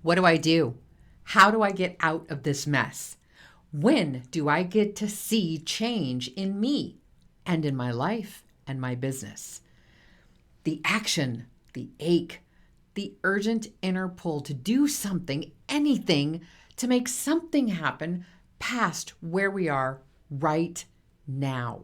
What do I do? How do I get out of this mess? When do I get to see change in me and in my life and my business? The action, the ache, the urgent inner pull to do something, anything, to make something happen past where we are right now.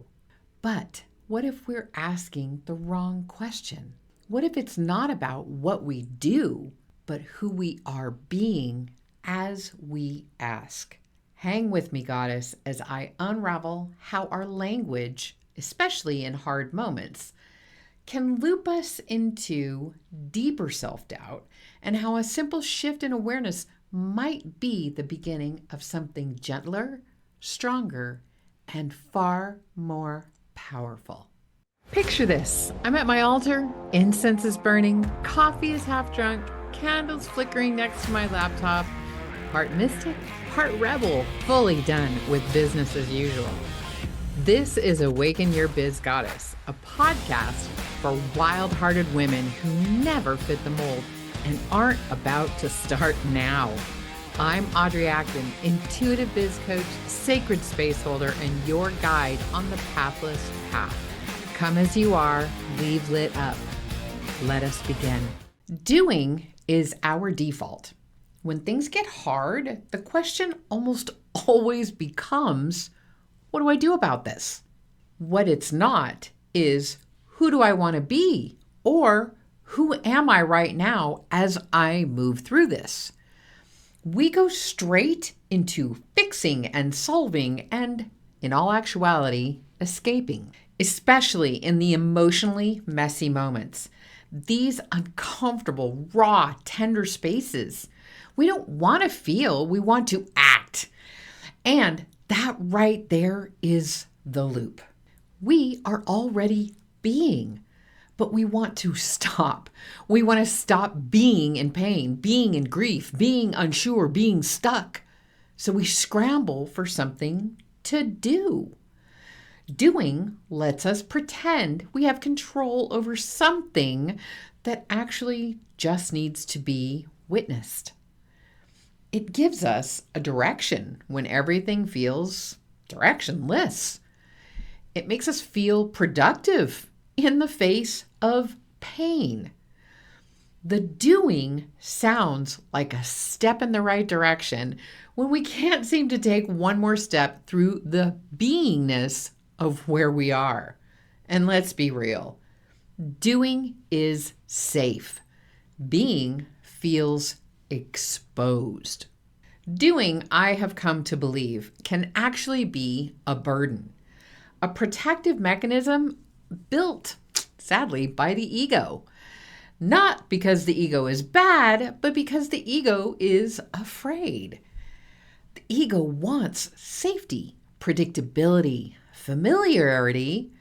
But what if we're asking the wrong question? What if it's not about what we do, but who we are being as we ask? Hang with me, Goddess, as I unravel how our language, especially in hard moments, can loop us into deeper self-doubt, and how a simple shift in awareness might be the beginning of something gentler, stronger, and far more powerful. Picture this. I'm at my altar, incense is burning, coffee is half drunk, candles flickering next to my laptop, part mystic, part rebel, fully done with business as usual. This is Awaken Your Biz Goddess, a podcast for wild-hearted women who never fit the mold and aren't about to start now. I'm Audrey Acton, intuitive biz coach, sacred space holder, and your guide on the pathless path. Come as you are, leave lit up. Let us begin. Doing is our default. When things get hard, the question almost always becomes, what do I do about this? What it's not is, who do I want to be? Or who am I right now as I move through this? We go straight into fixing and solving and, in all actuality, escaping, especially in the emotionally messy moments. These uncomfortable, raw, tender spaces. We don't want to feel, we want to act. And that right there is the loop. We are already being, but we want to stop. We want to stop being in pain, being in grief, being unsure, being stuck. So we scramble for something to do. Doing lets us pretend we have control over something that actually just needs to be witnessed. It gives us a direction when everything feels directionless. It makes us feel productive in the face of pain. The doing sounds like a step in the right direction when we can't seem to take one more step through the beingness of where we are. And let's be real, doing is safe. Being feels exposed. Doing, I have come to believe, can actually be a burden, a protective mechanism built, sadly, by the ego. Not because the ego is bad, but because the ego is afraid. The ego wants safety, predictability, familiarity.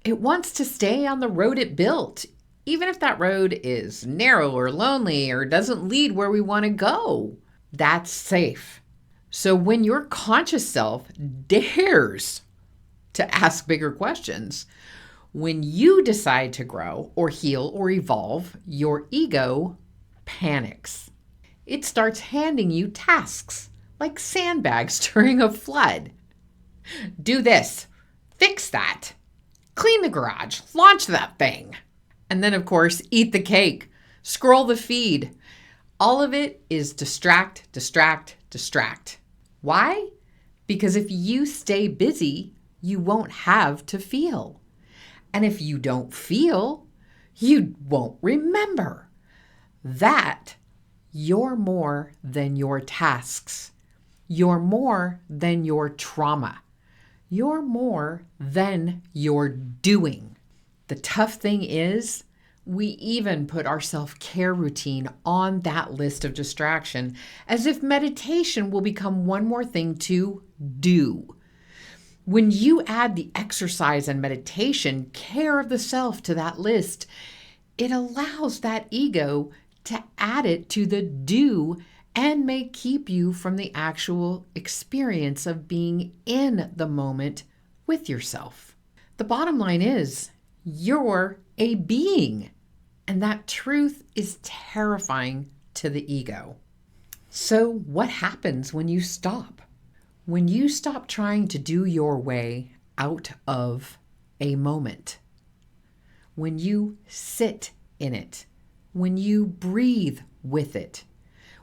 It wants to stay on the road it built, even if that road is narrow or lonely or doesn't lead where we want to go. That's safe. So when your conscious self dares to ask bigger questions, when you decide to grow or heal or evolve, your ego panics. It starts handing you tasks like sandbags during a flood. Do this, fix that, clean the garage, launch that thing. And then, of course, eat the cake, scroll the feed. All of it is distract, distract, distract. Why? Because if you stay busy, you won't have to feel. And if you don't feel, you won't remember. That you're more than your tasks. You're more than your trauma. You're more than your doing. The tough thing is, we even put our self-care routine on that list of distraction as if meditation will become one more thing to do. When you add the exercise and meditation, care of the self to that list, it allows that ego to add it to the do and may keep you from the actual experience of being in the moment with yourself. The bottom line is, you're a being, and that truth is terrifying to the ego. So what happens when you stop? When you stop trying to do your way out of a moment, when you sit in it, when you breathe with it,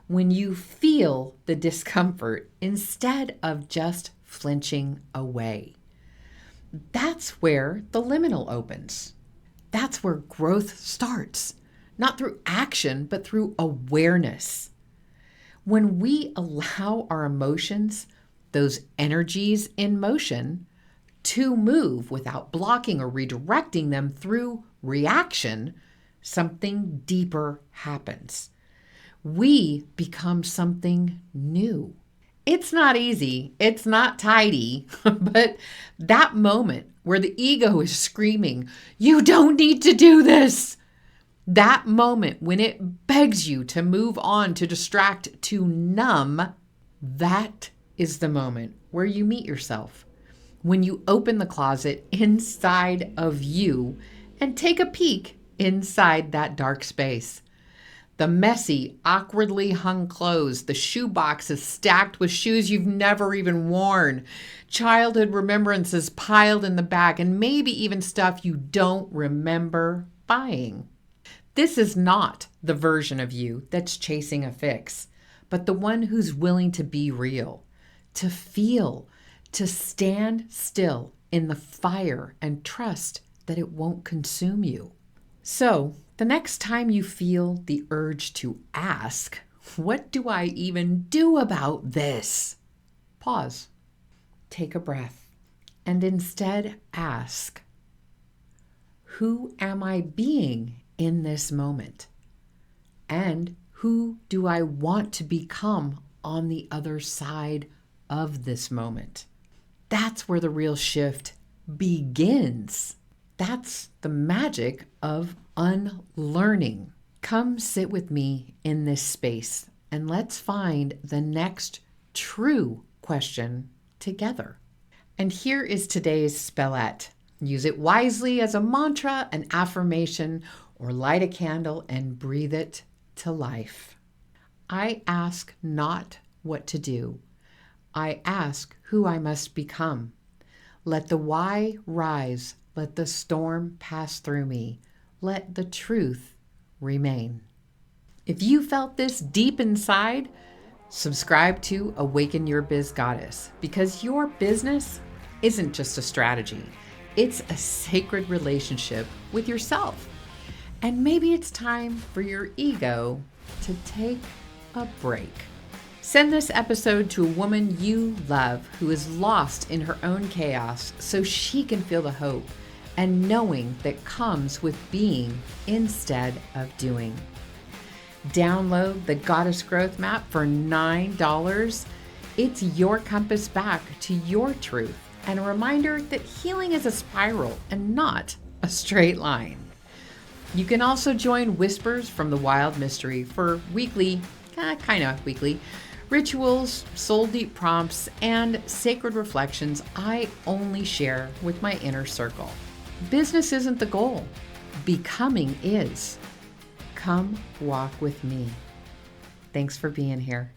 when you feel the discomfort instead of just flinching away, that's where the liminal opens. That's where growth starts, not through action, but through awareness. When we allow our emotions, those energies in motion, to move without blocking or redirecting them through reaction, something deeper happens. We become something new. It's not easy, it's not tidy, but that moment where the ego is screaming, "You don't need to do this," that moment when it begs you to move on, to distract, to numb, that is the moment where you meet yourself. When you open the closet inside of you and take a peek inside that dark space. The messy, awkwardly hung clothes, the shoe boxes stacked with shoes you've never even worn, childhood remembrances piled in the back, and maybe even stuff you don't remember buying. This is not the version of you that's chasing a fix, but the one who's willing to be real, to feel, to stand still in the fire and trust that it won't consume you. So, the next time you feel the urge to ask, "What do I even do about this?" Pause, take a breath, and instead ask, "Who am I being in this moment? And who do I want to become on the other side of this moment?" That's where the real shift begins. That's the magic of unlearning. Come sit with me in this space and let's find the next true question together. And here is today's spellette. Use it wisely as a mantra, an affirmation, or light a candle and breathe it to life. I ask not what to do. I ask who I must become. Let the why rise. Let the storm pass through me. Let the truth remain. If you felt this deep inside, subscribe to Awaken Your Biz Goddess, because your business isn't just a strategy. It's a sacred relationship with yourself. And maybe it's time for your ego to take a break. Send this episode to a woman you love who is lost in her own chaos so she can feel the hope and knowing that comes with being instead of doing. Download the Goddess Growth Map for $9. It's your compass back to your truth and a reminder that healing is a spiral and not a straight line. You can also join Whispers from the Wild Mystery for weekly, weekly, rituals, soul deep prompts, and sacred reflections I only share with my inner circle. Business isn't the goal. Becoming is. Come walk with me. Thanks for being here.